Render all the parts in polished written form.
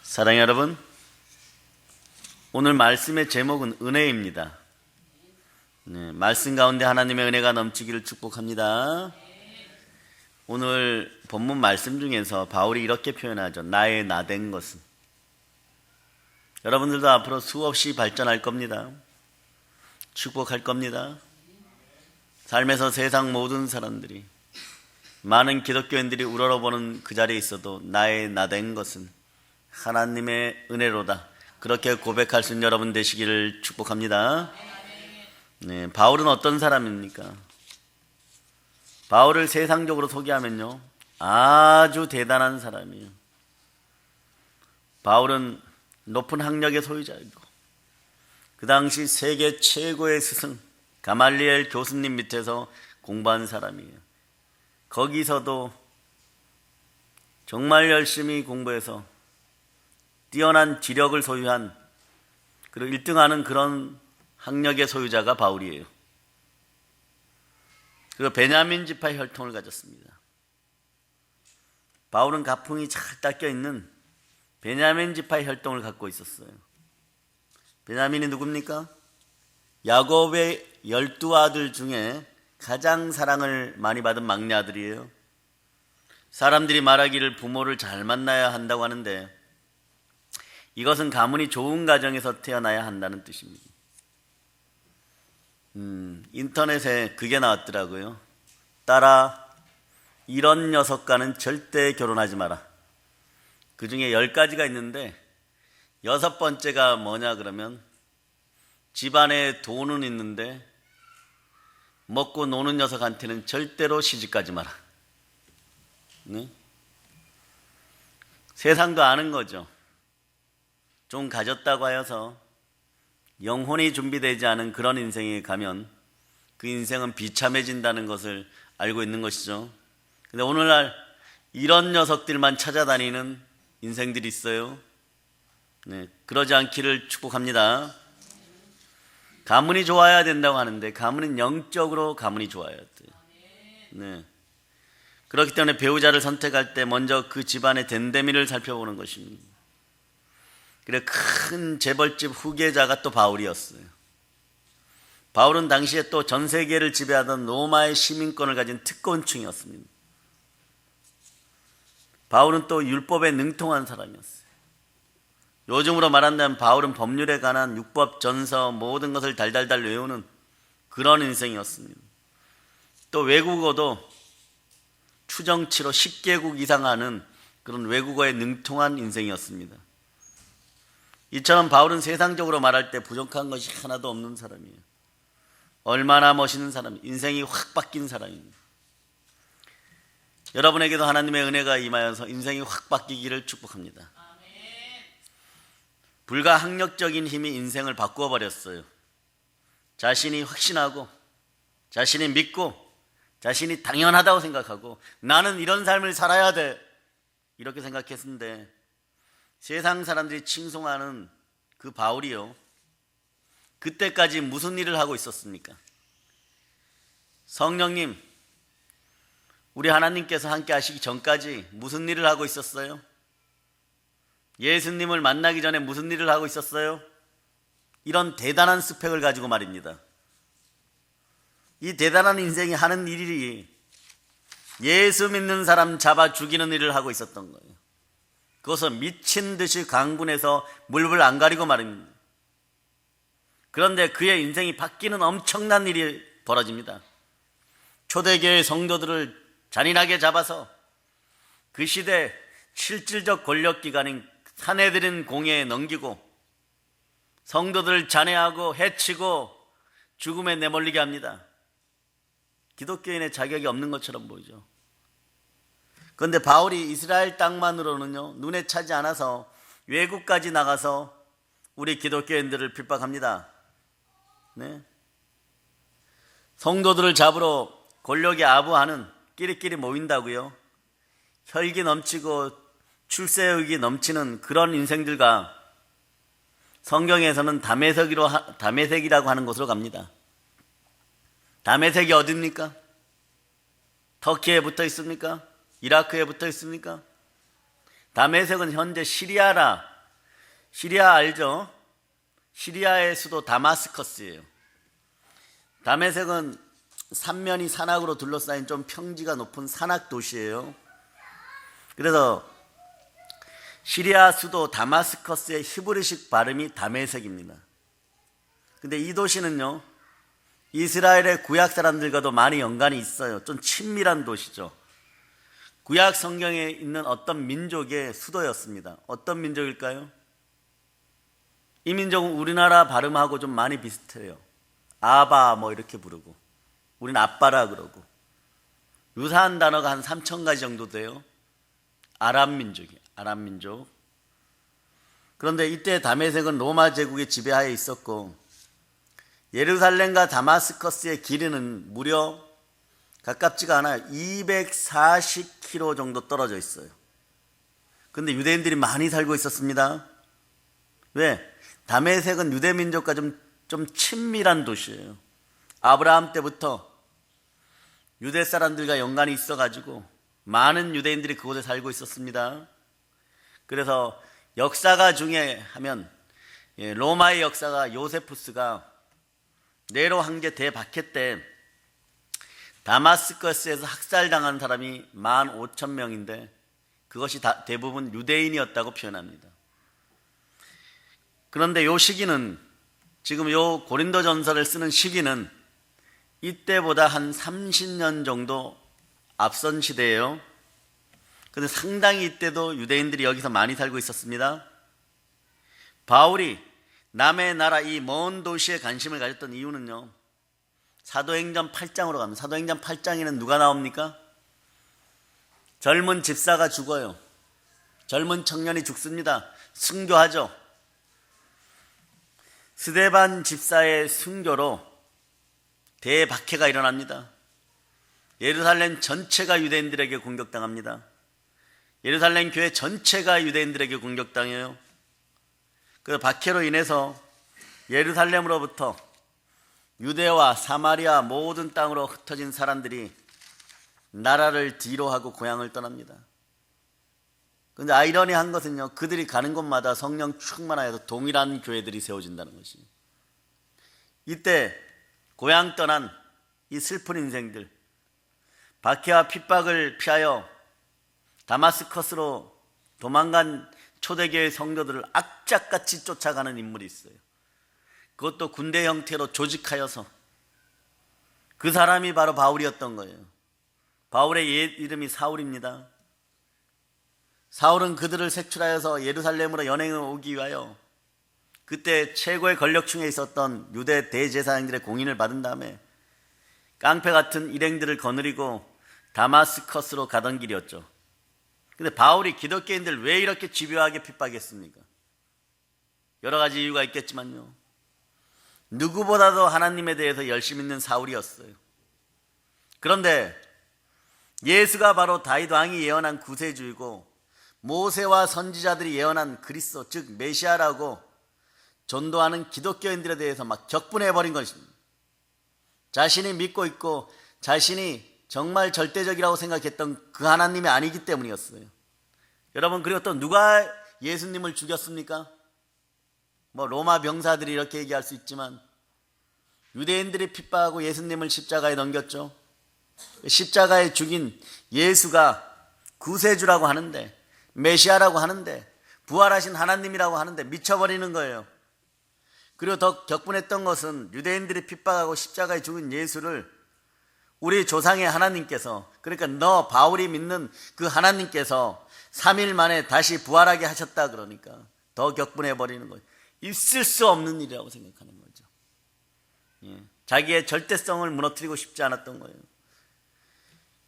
사랑하는 여러분, 오늘 말씀의 제목은 은혜입니다. 말씀 가운데 하나님의 은혜가 넘치기를 축복합니다. 오늘 본문 말씀 중에서 바울이 이렇게 표현하죠. 나의 나된 것은. 여러분들도 앞으로 수없이 발전할 겁니다. 축복할 겁니다. 삶에서 세상 모든 사람들이, 많은 기독교인들이 우러러보는 그 자리에 있어도 나의 나된 것은 하나님의 은혜로다, 그렇게 고백할 수 있는 여러분 되시기를 축복합니다. 네, 바울은 어떤 사람입니까? 바울을 세상적으로 소개하면요, 아주 대단한 사람이에요. 바울은 높은 학력의 소유자이고, 그 당시 세계 최고의 스승 가말리엘 교수님 밑에서 공부한 사람이에요. 거기서도 정말 열심히 공부해서 뛰어난 지력을 소유한, 그리고 1등하는 그런 학력의 소유자가 바울이에요. 그리고 베냐민 지파의 혈통을 가졌습니다. 바울은 가풍이 잘 닦여 있는 베냐민 지파의 혈통을 갖고 있었어요. 베냐민이 누굽니까? 야곱의 12아들 중에 가장 사랑을 많이 받은 막내 아들이에요. 사람들이 말하기를 부모를 잘 만나야 한다고 하는데, 이것은 가문이 좋은 가정에서 태어나야 한다는 뜻입니다. 인터넷에 그게 나왔더라고요. 딸아, 이런 녀석과는 절대 결혼하지 마라. 그 중에 10가지가 있는데 6번째가 뭐냐 그러면, 집안에 돈은 있는데 먹고 노는 녀석한테는 절대로 시집가지 마라. 네? 세상도 아는 거죠. 좀 가졌다고 하여서 영혼이 준비되지 않은 그런 인생에 가면 그 인생은 비참해진다는 것을 알고 있는 것이죠. 근데 오늘날 이런 녀석들만 찾아다니는 인생들이 있어요. 네, 그러지 않기를 축복합니다. 가문이 좋아야 된다고 하는데, 가문은 영적으로 가문이 좋아야 돼요. 네. 그렇기 때문에 배우자를 선택할 때 먼저 그 집안의 덴데미를 살펴보는 것입니다. 그래, 큰 재벌집 후계자가 또 바울이었어요. 바울은 당시에 또 전 세계를 지배하던 로마의 시민권을 가진 특권층이었습니다. 바울은 또 율법에 능통한 사람이었어요. 요즘으로 말한다면 바울은 법률에 관한 율법, 전서 모든 것을 달달달 외우는 그런 인생이었습니다. 또 외국어도 추정치로 10개국 이상 하는 그런 외국어에 능통한 인생이었습니다. 이처럼 바울은 세상적으로 말할 때 부족한 것이 하나도 없는 사람이에요. 얼마나 멋있는 사람이에요. 인생이 확 바뀐 사람입니다. 여러분에게도 하나님의 은혜가 임하여서 인생이 확 바뀌기를 축복합니다. 불가항력적인 힘이 인생을 바꾸어 버렸어요. 자신이 확신하고, 자신이 믿고, 자신이 당연하다고 생각하고, 나는 이런 삶을 살아야 돼, 이렇게 생각했는데, 세상 사람들이 칭송하는 그 바울이요, 그때까지 무슨 일을 하고 있었습니까? 성령님, 우리 하나님께서 함께 하시기 전까지 무슨 일을 하고 있었어요? 예수님을 만나기 전에 무슨 일을 하고 있었어요? 이런 대단한 스펙을 가지고 말입니다. 이 대단한 인생이 하는 일이 예수 믿는 사람 잡아 죽이는 일을 하고 있었던 거예요. 그것은 미친 듯이 강군해서 물불 안 가리고 말입니다. 그런데 그의 인생이 바뀌는 엄청난 일이 벌어집니다. 초대교회 성도들을 잔인하게 잡아서 그 시대 실질적 권력기관인 사내들인 공회에 넘기고, 성도들을 잔해하고 해치고 죽음에 내몰리게 합니다. 기독교인의 자격이 없는 것처럼 보이죠. 그런데 바울이 이스라엘 땅만으로는요, 눈에 차지 않아서 외국까지 나가서 우리 기독교인들을 핍박합니다. 네. 성도들을 잡으러 권력에 아부하는, 끼리끼리 모인다고요. 혈기 넘치고 출세욕이 넘치는 그런 인생들과 성경에서는 다메섹이라고 하는 곳으로 갑니다. 다메섹이 어디입니까? 터키에 붙어 있습니까? 이라크에 붙어 있습니까? 다메섹은 현재 시리아라 시리아 알죠? 시리아의 수도 다마스커스예요. 다메섹은 삼면이 산악으로 둘러싸인 좀 평지가 높은 산악 도시예요. 그래서 시리아 수도 다마스커스의 히브리식 발음이 다메섹입니다. 근데 이 도시는요, 이스라엘의 구약 사람들과도 많이 연관이 있어요. 좀 친밀한 도시죠. 구약 성경에 있는 어떤 민족의 수도였습니다. 어떤 민족일까요? 이 민족은 우리나라 발음하고 좀 많이 비슷해요. 아바 뭐 이렇게 부르고, 우린 아빠라 그러고, 유사한 단어가 한 3,000가지 정도 돼요. 아람 민족이에요. 아람 민족. 그런데 이때 다메섹은 로마 제국의 지배하에 있었고, 예루살렘과 다마스커스의 길이는 무려 가깝지가 않아요. 240km 정도 떨어져 있어요. 근데 유대인들이 많이 살고 있었습니다. 왜? 다메섹은 유대민족과 좀 친밀한 도시예요. 아브라함 때부터 유대 사람들과 연관이 있어가지고 많은 유대인들이 그곳에 살고 있었습니다. 그래서 역사가 중에 하면 로마의 역사가 요세푸스가 네로 황제 대박해 때 다마스커스에서 학살당한 사람이 15,000명인데 그것이 대부분 유대인이었다고 표현합니다. 그런데 이 시기는, 지금 이 고린도전서를 쓰는 시기는 이때보다 한 30년 정도 앞선 시대예요. 그런데 상당히 이때도 유대인들이 여기서 많이 살고 있었습니다. 바울이 남의 나라 이 먼 도시에 관심을 가졌던 이유는요, 사도행전 8장으로 갑니다. 사도행전 8장에는 누가 나옵니까? 젊은 집사가 죽어요. 젊은 청년이 죽습니다. 순교하죠. 스데반 집사의 순교로 대박해가 일어납니다. 예루살렘 전체가 유대인들에게 공격당합니다. 예루살렘 교회 전체가 유대인들에게 공격당해요. 그 박해로 인해서 예루살렘으로부터 유대와 사마리아 모든 땅으로 흩어진 사람들이 나라를 뒤로하고 고향을 떠납니다. 그런데 아이러니한 것은요, 그들이 가는 곳마다 성령 충만하여서 동일한 교회들이 세워진다는 것이. 이때 고향 떠난 이 슬픈 인생들, 박해와 핍박을 피하여 다마스커스로 도망간 초대교회 성도들을 악착같이 쫓아가는 인물이 있어요. 그것도 군대 형태로 조직하여서. 그 사람이 바로 바울이었던 거예요. 바울의 옛 이름이 사울입니다. 사울은 그들을 색출하여서 예루살렘으로 연행을 오기 위하여 그때 최고의 권력층에 있었던 유대 대제사장들의 공인을 받은 다음에 깡패 같은 일행들을 거느리고 다마스커스로 가던 길이었죠. 근데 바울이 기독교인들 왜 이렇게 집요하게 핍박했습니까? 여러 가지 이유가 있겠지만요, 누구보다도 하나님에 대해서 열심 있는 사울이었어요. 그런데 예수가 바로 다윗 왕이 예언한 구세주이고 모세와 선지자들이 예언한 그리스도, 즉 메시아라고 전도하는 기독교인들에 대해서 막 격분해버린 것입니다. 자신이 믿고 있고 자신이 정말 절대적이라고 생각했던 그 하나님이 아니기 때문이었어요. 여러분, 그리고 또 누가 예수님을 죽였습니까? 뭐 로마 병사들이 이렇게 얘기할 수 있지만 유대인들이 핍박하고 예수님을 십자가에 넘겼죠. 십자가에 죽인 예수가 구세주라고 하는데, 메시아라고 하는데, 부활하신 하나님이라고 하는데 미쳐버리는 거예요. 그리고 더 격분했던 것은 유대인들이 핍박하고 십자가에 죽은 예수를 우리 조상의 하나님께서, 그러니까 너 바울이 믿는 그 하나님께서 3일 만에 다시 부활하게 하셨다 그러니까 더 격분해버리는 거예요. 있을 수 없는 일이라고 생각하는 거죠. 자기의 절대성을 무너뜨리고 싶지 않았던 거예요.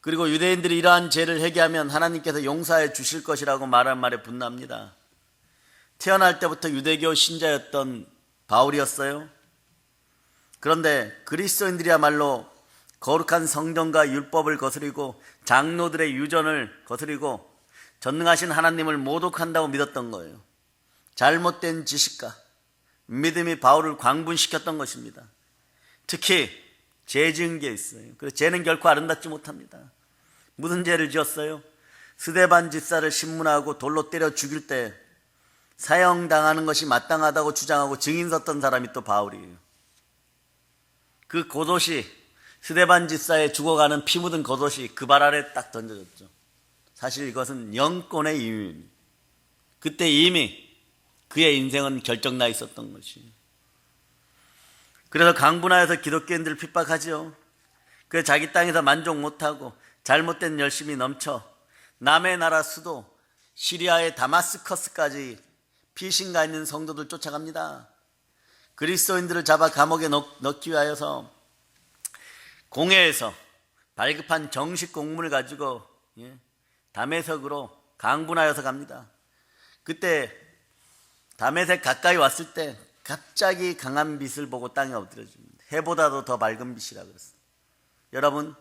그리고 유대인들이 이러한 죄를 회개하면 하나님께서 용서해 주실 것이라고 말한 말에 분노합니다. 태어날 때부터 유대교 신자였던 바울이었어요. 그런데 그리스도인들이야말로 거룩한 성경과 율법을 거스리고 장로들의 유전을 거스리고 전능하신 하나님을 모독한다고 믿었던 거예요. 잘못된 지식과 믿음이 바울을 광분시켰던 것입니다. 특히 죄 지은 게 있어요. 그래서 죄는 결코 아름답지 못합니다. 무슨 죄를 지었어요? 스데반 집사를 신문하고 돌로 때려 죽일 때 사형당하는 것이 마땅하다고 주장하고 증인 섰던 사람이 또 바울이에요. 그 겉옷이 스데반 집사에 죽어가는 피 묻은 겉옷이 그 발 아래 딱 던져졌죠. 사실 이것은 영권의 이유입니다. 그때 이미 그의 인생은 결정나 있었던 것이에요. 그래서 강분하여서 기독교인들을 핍박하지요. 그 자기 땅에서 만족 못하고 잘못된 열심이 넘쳐 남의 나라 수도 시리아의 다마스커스까지 피신가 있는 성도들 쫓아갑니다. 그리스도인들을 잡아 감옥에 넣기 위하여서 공회에서 발급한 정식 공문을 가지고 다메섹으로 강분하여서 갑니다. 그때 다메섹 가까이 왔을 때 갑자기 강한 빛을 보고 땅에 엎드려집니다. 해보다도 더 밝은 빛이라 그랬어요. 여러분,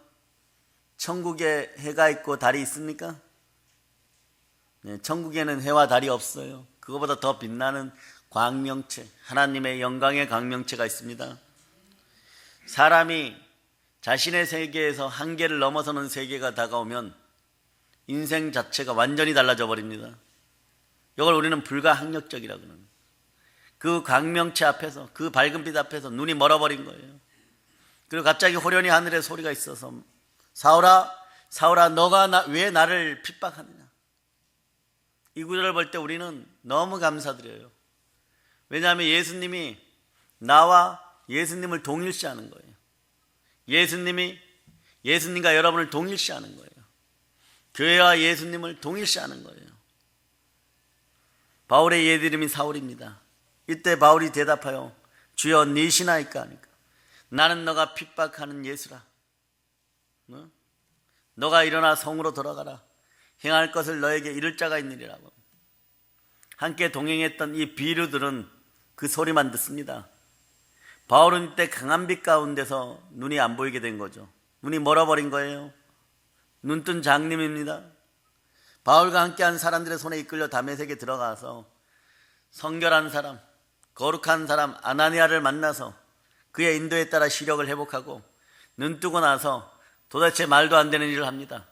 천국에 해가 있고 달이 있습니까? 네, 천국에는 해와 달이 없어요. 그거보다 더 빛나는 광명체, 하나님의 영광의 광명체가 있습니다. 사람이 자신의 세계에서 한계를 넘어서는 세계가 다가오면 인생 자체가 완전히 달라져 버립니다. 이걸 우리는 불가항력적이라고 합니다. 그 광명체 앞에서, 그 밝은 빛 앞에서 눈이 멀어버린 거예요. 그리고 갑자기 호련히 하늘에 소리가 있어서 사울아, 사울아, 너가 왜 나를 핍박하느냐. 이 구절을 볼 때 우리는 너무 감사드려요. 왜냐하면 예수님이 나와 예수님을 동일시하는 거예요. 예수님이 예수님과 여러분을 동일시하는 거예요. 교회와 예수님을 동일시하는 거예요. 바울의 옛 이름이 사울입니다. 이때 바울이 대답하여 주여 니시나이까 하니까 나는 너가 핍박하는 예수라. 너가 일어나 성으로 돌아가라. 행할 것을 너에게 이를 자가 있느니라고. 함께 동행했던 이 비류들은 그 소리만 듣습니다. 바울은 이때 강한 빛 가운데서 눈이 안 보이게 된 거죠. 눈이 멀어버린 거예요. 눈뜬 장님입니다. 바울과 함께한 사람들의 손에 이끌려 다메섹에 들어가서 성결한 사람, 거룩한 사람 아나니아를 만나서 그의 인도에 따라 시력을 회복하고 눈 뜨고 나서 도대체 말도 안 되는 일을 합니다.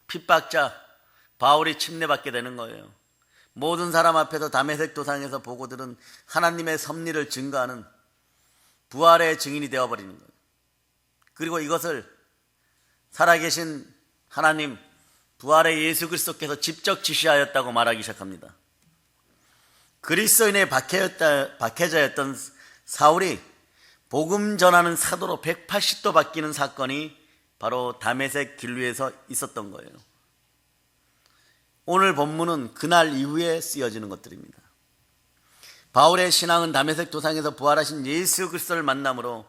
핍박자 바울이 침례받게 되는 거예요. 모든 사람 앞에서 다메섹 도상에서 보고 들은 하나님의 섭리를 증거하는 부활의 증인이 되어버리는 거예요. 그리고 이것을 살아계신 하나님, 부활의 예수 그리스도께서 직접 지시하였다고 말하기 시작합니다. 그리스도인의 박해자였던 사울이 복음 전하는 사도로 180도 바뀌는 사건이 바로 다메섹 길 위에서 있었던 거예요. 오늘 본문은 그날 이후에 쓰여지는 것들입니다. 바울의 신앙은 다메섹 도상에서 부활하신 예수 그리스도를 만남으로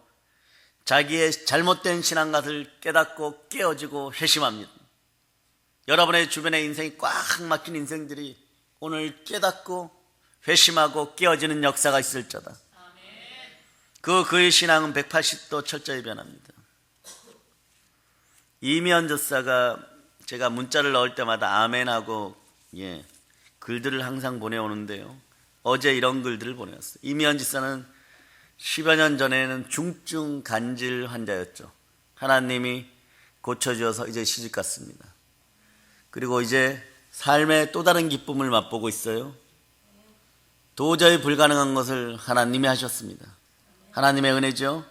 자기의 잘못된 신앙것을 깨닫고 깨어지고 회심합니다. 여러분의 주변의 인생이 꽉 막힌 인생들이 오늘 깨닫고 회심하고 깨어지는 역사가 있을지어다. 그의 신앙은 180도 철저히 변합니다. 이미연 저사가 제가 문자를 넣을 때마다 아멘하고 글들을 항상 보내오는데요. 어제 이런 글들을 보내왔어요. 이미연 지사는 10여 년 전에는 중증 간질 환자였죠. 하나님이 고쳐주어서 이제 시집 갔습니다. 그리고 이제 삶의 또 다른 기쁨을 맛보고 있어요. 도저히 불가능한 것을 하나님이 하셨습니다. 하나님의 은혜죠.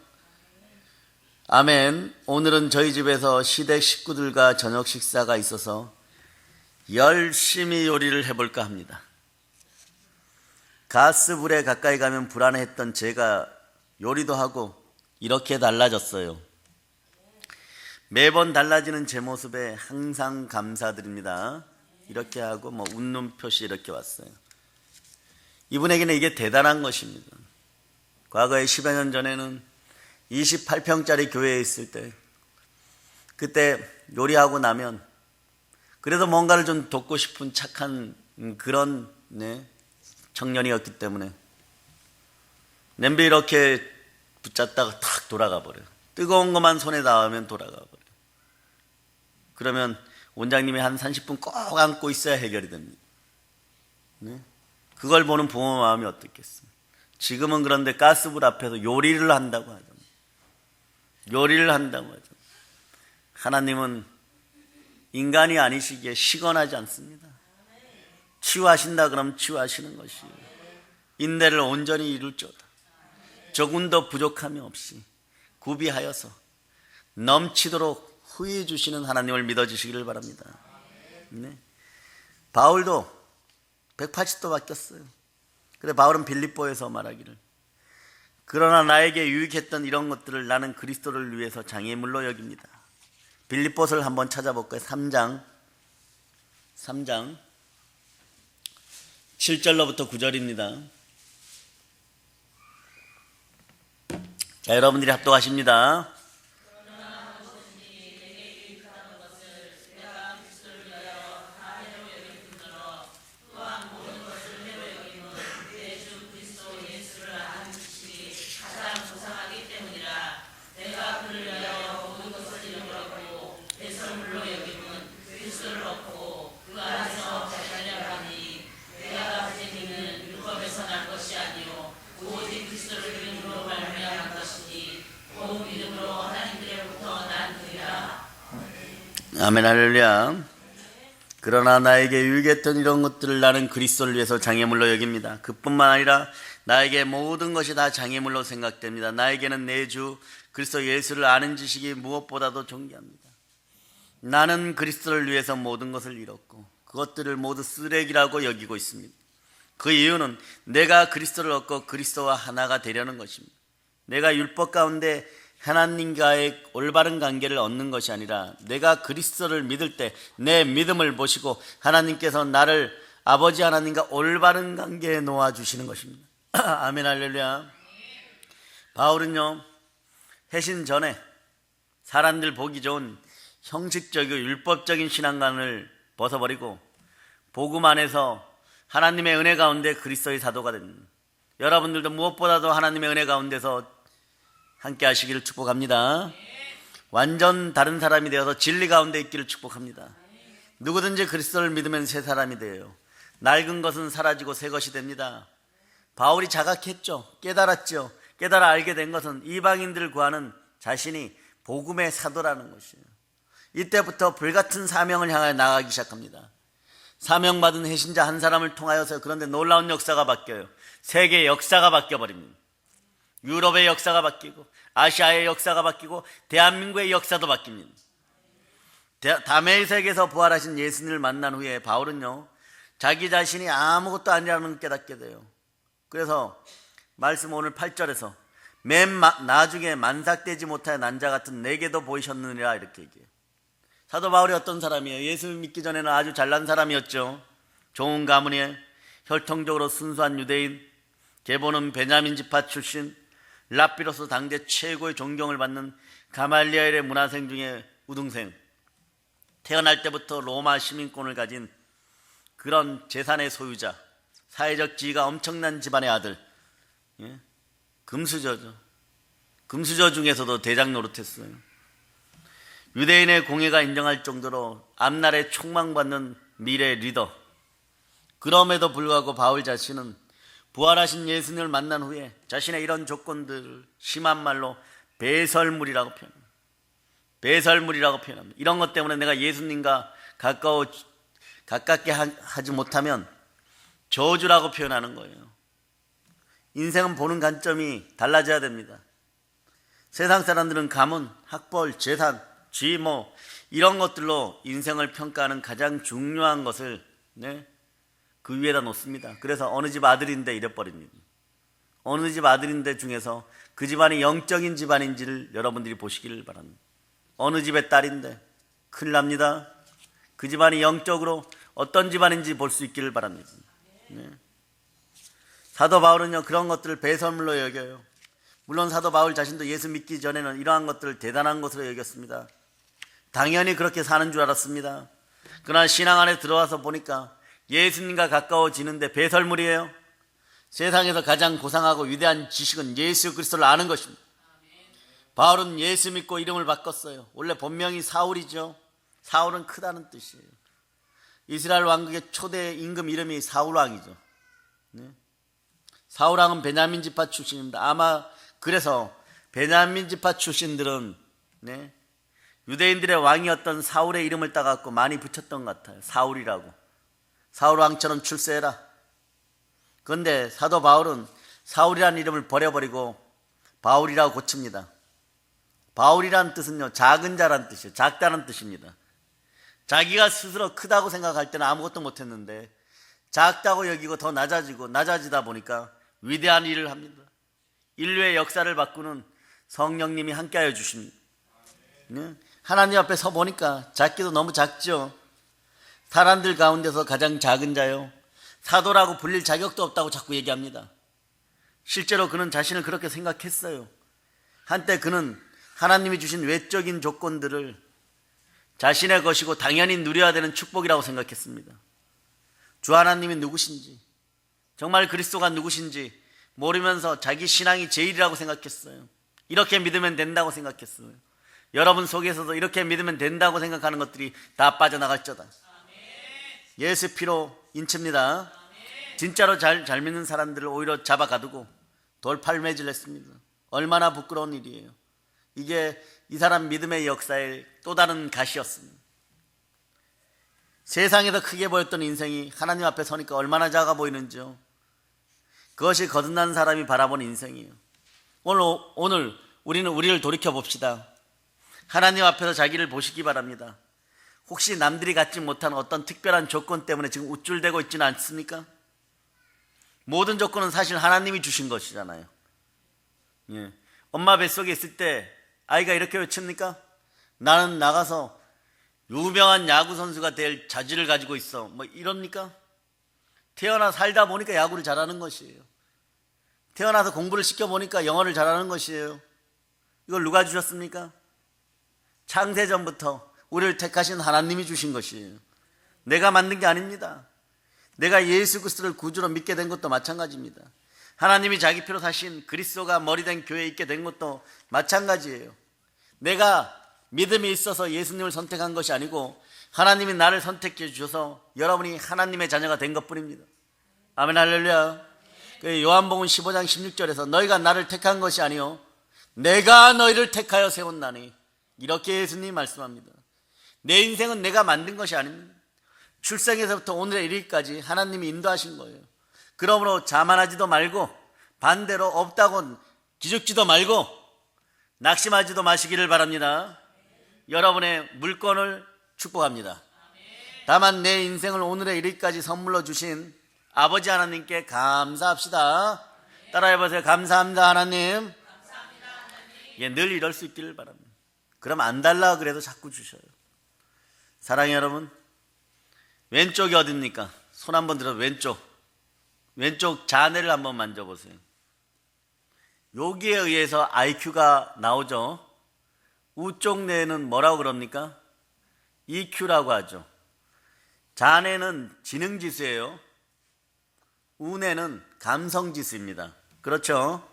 아멘. 오늘은 저희 집에서 시댁 식구들과 저녁 식사가 있어서 열심히 요리를 해볼까 합니다. 가스불에 가까이 가면 불안해했던 제가 요리도 하고 이렇게 달라졌어요. 매번 달라지는 제 모습에 항상 감사드립니다. 이렇게 하고 웃는 표시 이렇게 왔어요. 이분에게는 이게 대단한 것입니다. 과거에 10여 년 전에는 28평짜리 교회에 있을 때 그때 요리하고 나면 그래도 뭔가를 좀 돕고 싶은 착한 그런 청년이었기 때문에 냄비 이렇게 붙잡다가 탁 돌아가 버려요. 뜨거운 것만 손에 닿으면 돌아가 버려요. 그러면 원장님이 한 30분 꼭 안고 있어야 해결이 됩니다. 그걸 보는 부모 마음이 어떻겠어요? 지금은 그런데 가스불 앞에서 요리를 한다고 하죠. 요리를 한다고 하죠. 하나님은 인간이 아니시기에 시건하지 않습니다. 치유하신다 그러면 치유하시는 것이 인내를 온전히 이룰지어다. 조금도 부족함이 없이 구비하여서 넘치도록 후히 주시는 하나님을 믿어주시기를 바랍니다. 네. 바울도 180도 바뀌었어요. 그래 바울은 빌립보에서 말하기를 그러나 나에게 유익했던 이런 것들을 나는 그리스도를 위해서 장애물로 여깁니다. 빌립보서를 한번 찾아볼까요? 3장 7절로부터 9절입니다. 자, 여러분들이 합독하십니다. 아멘 할렐루야. 그러나 나에게 유익했던 이런 것들을 나는 그리스도를 위해서 장애물로 여깁니다. 그뿐만 아니라 나에게 모든 것이 다 장애물로 생각됩니다. 나에게는 내 주 그리스도 예수를 아는 지식이 무엇보다도 존귀합니다. 나는 그리스도를 위해서 모든 것을 잃었고 그것들을 모두 쓰레기라고 여기고 있습니다. 그 이유는 내가 그리스도를 얻고 그리스도와 하나가 되려는 것입니다. 내가 율법 가운데 하나님과의 올바른 관계를 얻는 것이 아니라 내가 그리스도를 믿을 때 내 믿음을 보시고 하나님께서 나를 아버지 하나님과 올바른 관계에 놓아주시는 것입니다. 아멘 할렐루야. 바울은요 회신 전에 사람들 보기 좋은 형식적이고 율법적인 신앙관을 벗어버리고 복음 안에서 하나님의 은혜 가운데 그리스도의 사도가 됩니다. 여러분들도 무엇보다도 하나님의 은혜 가운데서 함께 하시기를 축복합니다. 완전 다른 사람이 되어서 진리 가운데 있기를 축복합니다. 누구든지 그리스도를 믿으면 새 사람이 돼요. 낡은 것은 사라지고 새 것이 됩니다. 바울이 자각했죠. 깨달았죠. 깨달아 알게 된 것은 이방인들을 구하는 자신이 복음의 사도라는 것이에요. 이때부터 불같은 사명을 향하여 나가기 시작합니다. 사명받은 회신자 한 사람을 통하여서 그런데 놀라운 역사가 바뀌어요. 세계의 역사가 바뀌어버립니다. 유럽의 역사가 바뀌고 아시아의 역사가 바뀌고 대한민국의 역사도 바뀝니다. 다메섹에서 부활하신 예수님을 만난 후에 바울은요 자기 자신이 아무것도 아니라는 걸 깨닫게 돼요. 그래서 말씀 오늘 8절에서 맨 나중에 만삭되지 못하여 난자 같은 내게도 보이셨느니라 이렇게 얘기해요. 사도 바울이 어떤 사람이에요? 예수 믿기 전에는 아주 잘난 사람이었죠. 좋은 가문에 혈통적으로 순수한 유대인, 계보는 베냐민 지파 출신, 랍비로서 당대 최고의 존경을 받는 가말리엘의 문화생 중에 우등생, 태어날 때부터 로마 시민권을 가진 그런 재산의 소유자, 사회적 지위가 엄청난 집안의 아들, 금수저죠. 금수저 중에서도 대장 노릇했어요. 유대인의 공예가 인정할 정도로 앞날에 촉망받는 미래 리더. 그럼에도 불구하고 바울 자신은 부활하신 예수님을 만난 후에 자신의 이런 조건들을 심한 말로 배설물이라고 표현합니다. 배설물이라고 표현합니다. 이런 것 때문에 내가 예수님과 가깝게 하지 못하면 저주라고 표현하는 거예요. 인생은 보는 관점이 달라져야 됩니다. 세상 사람들은 가문, 학벌, 재산, 지위 이런 것들로 인생을 평가하는 가장 중요한 것을 그 위에다 놓습니다. 그래서 어느 집 아들인데 이래버립니다. 어느 집 아들인데 중에서 그 집안이 영적인 집안인지를 여러분들이 보시기를 바랍니다. 어느 집의 딸인데 큰일 납니다. 그 집안이 영적으로 어떤 집안인지 볼 수 있기를 바랍니다. 사도 바울은요 그런 것들을 배설물로 여겨요. 물론 사도 바울 자신도 예수 믿기 전에는 이러한 것들을 대단한 것으로 여겼습니다. 당연히 그렇게 사는 줄 알았습니다. 그러나 신앙 안에 들어와서 보니까 예수님과 가까워지는데 배설물이에요. 세상에서 가장 고상하고 위대한 지식은 예수 그리스도를 아는 것입니다. 바울은 예수 믿고 이름을 바꿨어요. 원래 본명이 사울이죠. 사울은 크다는 뜻이에요. 이스라엘 왕국의 초대 임금 이름이 사울왕이죠. 사울왕은 베냐민 지파 출신입니다. 아마 그래서 베냐민 지파 출신들은 유대인들의 왕이었던 사울의 이름을 따갖고 많이 붙였던 것 같아요. 사울이라고. 사울 왕처럼 출세해라. 그런데 사도 바울은 사울이라는 이름을 버려버리고 바울이라고 고칩니다. 바울이라는 뜻은요, 작은 자란 뜻이에요. 작다는 뜻입니다. 자기가 스스로 크다고 생각할 때는 아무것도 못했는데 작다고 여기고 더 낮아지고 낮아지다 보니까 위대한 일을 합니다. 인류의 역사를 바꾸는 성령님이 함께하여 주십니다. 하나님 앞에 서 보니까 작기도 너무 작죠. 사람들 가운데서 가장 작은 자요, 사도라고 불릴 자격도 없다고 자꾸 얘기합니다. 실제로 그는 자신을 그렇게 생각했어요. 한때 그는 하나님이 주신 외적인 조건들을 자신의 것이고 당연히 누려야 되는 축복이라고 생각했습니다. 주 하나님이 누구신지, 정말 그리스도가 누구신지 모르면서 자기 신앙이 제일이라고 생각했어요. 이렇게 믿으면 된다고 생각했어요. 여러분 속에서도 이렇게 믿으면 된다고 생각하는 것들이 다 빠져나갈저다. 예수 피로 인칩니다. 진짜로 잘 믿는 사람들을 오히려 잡아가두고 돌팔매질 했습니다. 얼마나 부끄러운 일이에요. 이게 이 사람 믿음의 역사의 또 다른 가시였습니다. 세상에서 크게 보였던 인생이 하나님 앞에 서니까 얼마나 작아 보이는지요. 그것이 거듭난 사람이 바라본 인생이에요. 오늘 우리는 우리를 돌이켜 봅시다. 하나님 앞에서 자기를 보시기 바랍니다. 혹시 남들이 갖지 못한 어떤 특별한 조건 때문에 지금 우쭐대고 있지는 않습니까? 모든 조건은 사실 하나님이 주신 것이잖아요. 예. 엄마 뱃속에 있을 때 아이가 이렇게 외칩니까? 나는 나가서 유명한 야구 선수가 될 자질을 가지고 있어. 뭐 이럽니까? 태어나 살다 보니까 야구를 잘하는 것이에요. 태어나서 공부를 시켜보니까 영어를 잘하는 것이에요. 이걸 누가 주셨습니까? 창세전부터 우리를 택하신 하나님이 주신 것이에요. 내가 만든 게 아닙니다. 내가 예수 그리스도를 구주로 믿게 된 것도 마찬가지입니다. 하나님이 자기 피로 사신 그리스도가 머리된 교회에 있게 된 것도 마찬가지예요. 내가 믿음이 있어서 예수님을 선택한 것이 아니고 하나님이 나를 선택해 주셔서 여러분이 하나님의 자녀가 된 것뿐입니다. 아멘 할렐루야. 요한복음 15장 16절에서 너희가 나를 택한 것이 아니요 내가 너희를 택하여 세웠나니, 이렇게 예수님이 말씀합니다. 내 인생은 내가 만든 것이 아닙니다. 출생에서부터 오늘에 이르기까지 하나님이 인도하신 거예요. 그러므로 자만하지도 말고 반대로 없다고 기죽지도 말고 낙심하지도 마시기를 바랍니다. 여러분의 물건을 축복합니다. 다만 내 인생을 오늘에 이르기까지 선물로 주신 아버지 하나님께 감사합시다. 따라해보세요. 감사합니다 하나님. 예, 늘 이럴 수 있기를 바랍니다. 그럼 안 달라 그래도 자꾸 주셔요. 사랑해 여러분, 왼쪽이 어딥니까? 손 한번 들어. 왼쪽 자네를 한번 만져보세요. 여기에 의해서 IQ가 나오죠. 우쪽 뇌는 뭐라고 그럽니까? EQ라고 하죠. 자네는 지능지수예요. 우뇌는 감성지수입니다. 그렇죠?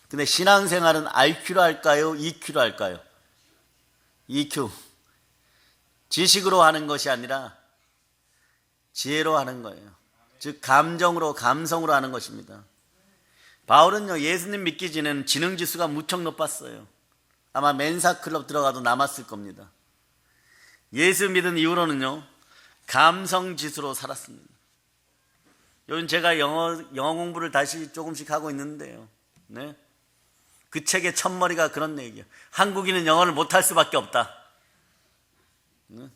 근데 신앙생활은 IQ로 할까요? EQ로 할까요? EQ. 지식으로 하는 것이 아니라 지혜로 하는 거예요. 즉 감정으로, 감성으로 하는 것입니다. 바울은요, 예수님 믿기 전에는 지능지수가 무척 높았어요. 아마 멘사클럽 들어가도 남았을 겁니다. 예수 믿은 이후로는요, 감성지수로 살았습니다. 요즘 제가 영어 공부를 다시 조금씩 하고 있는데요. 네? 그 책의 첫머리가 그런 얘기예요. 한국인은 영어를 못할 수밖에 없다. 네?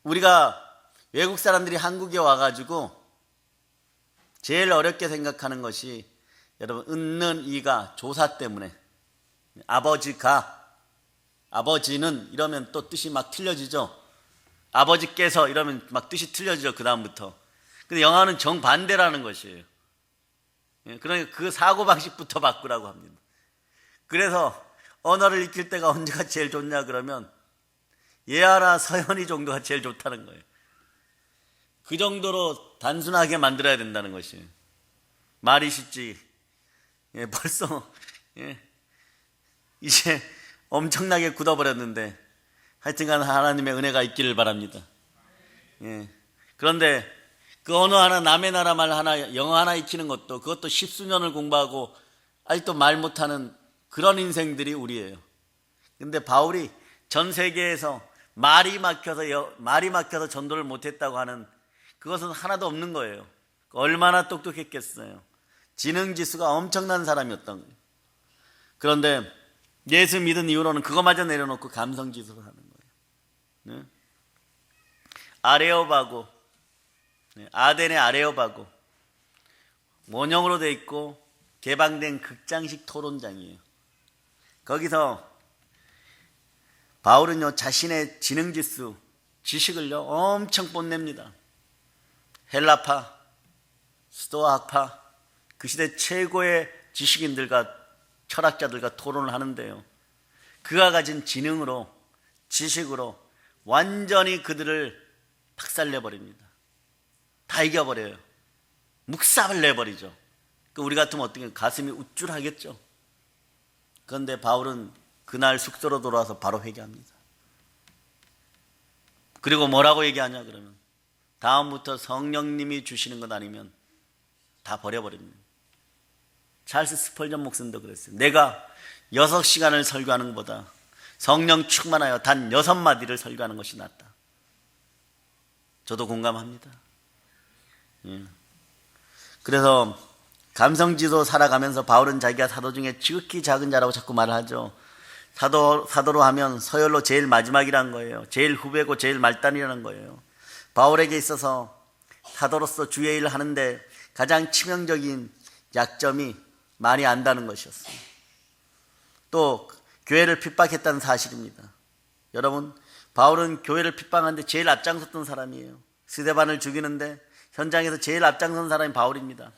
우리가 외국 사람들이 한국에 와가지고 제일 어렵게 생각하는 것이, 여러분, 은는 이가 조사 때문에 아버지가, 아버지는 이러면 또 뜻이 막 틀려지죠. 아버지께서 이러면 막 뜻이 틀려지죠. 그 다음부터. 근데 영어는 정반대라는 것이에요. 그러니까 그 사고방식부터 바꾸라고 합니다. 그래서 언어를 익힐 때가 언제가 제일 좋냐 그러면 예아나 서연이 정도가 제일 좋다는 거예요. 그 정도로 단순하게 만들어야 된다는 것이에요. 말이 쉽지. 벌써 이제 엄청나게 굳어버렸는데 하여튼간 하나님의 은혜가 있기를 바랍니다. 그런데 그 언어 하나, 남의 나라 말 하나, 영어 하나 익히는 것도, 그것도 십수년을 공부하고 아직도 말 못하는 그런 인생들이 우리예요. 근데 바울이 전 세계에서 말이 막혀서 전도를 못했다고 하는 그것은 하나도 없는 거예요. 얼마나 똑똑했겠어요. 지능지수가 엄청난 사람이었던 거예요. 그런데 예수 믿은 이후로는 그거마저 내려놓고 감성지수로 하는 거예요. 네? 아레오바고, 아덴의 아레오바고, 원형으로 되어 있고 개방된 극장식 토론장이에요. 거기서 바울은요, 자신의 지능지수, 지식을요 엄청 뽐냅니다. 헬라파, 스토아학파, 그 시대 최고의 지식인들과 철학자들과 토론을 하는데요, 그가 가진 지능으로, 지식으로 완전히 그들을 박살내버립니다. 다 이겨버려요. 묵삽을 내버리죠. 우리 같으면 어떻게 가슴이 우쭐하겠죠. 그런데 바울은 그날 숙소로 돌아와서 바로 회개합니다. 그리고 뭐라고 얘기하냐 그러면, 다음부터 성령님이 주시는 것 아니면 다 버려버립니다. 찰스 스펄전 목사님도 그랬어요. 내가 6시간을 설교하는 것보다 성령 충만하여 단 6마디를 설교하는 것이 낫다. 저도 공감합니다. 그래서 감성지도 살아가면서 바울은 자기가 사도 중에 지극히 작은 자라고 자꾸 말을 하죠. 사도로 하면 서열로 제일 마지막이라는 거예요. 제일 후배고 제일 말단이라는 거예요. 바울에게 있어서 사도로서 주의 일을 하는데 가장 치명적인 약점이 많이 안다는 것이었어요. 또 교회를 핍박했다는 사실입니다. 여러분, 바울은 교회를 핍박하는데 제일 앞장섰던 사람이에요. 스데반을 죽이는데 현장에서 제일 앞장선 사람이 바울입니다.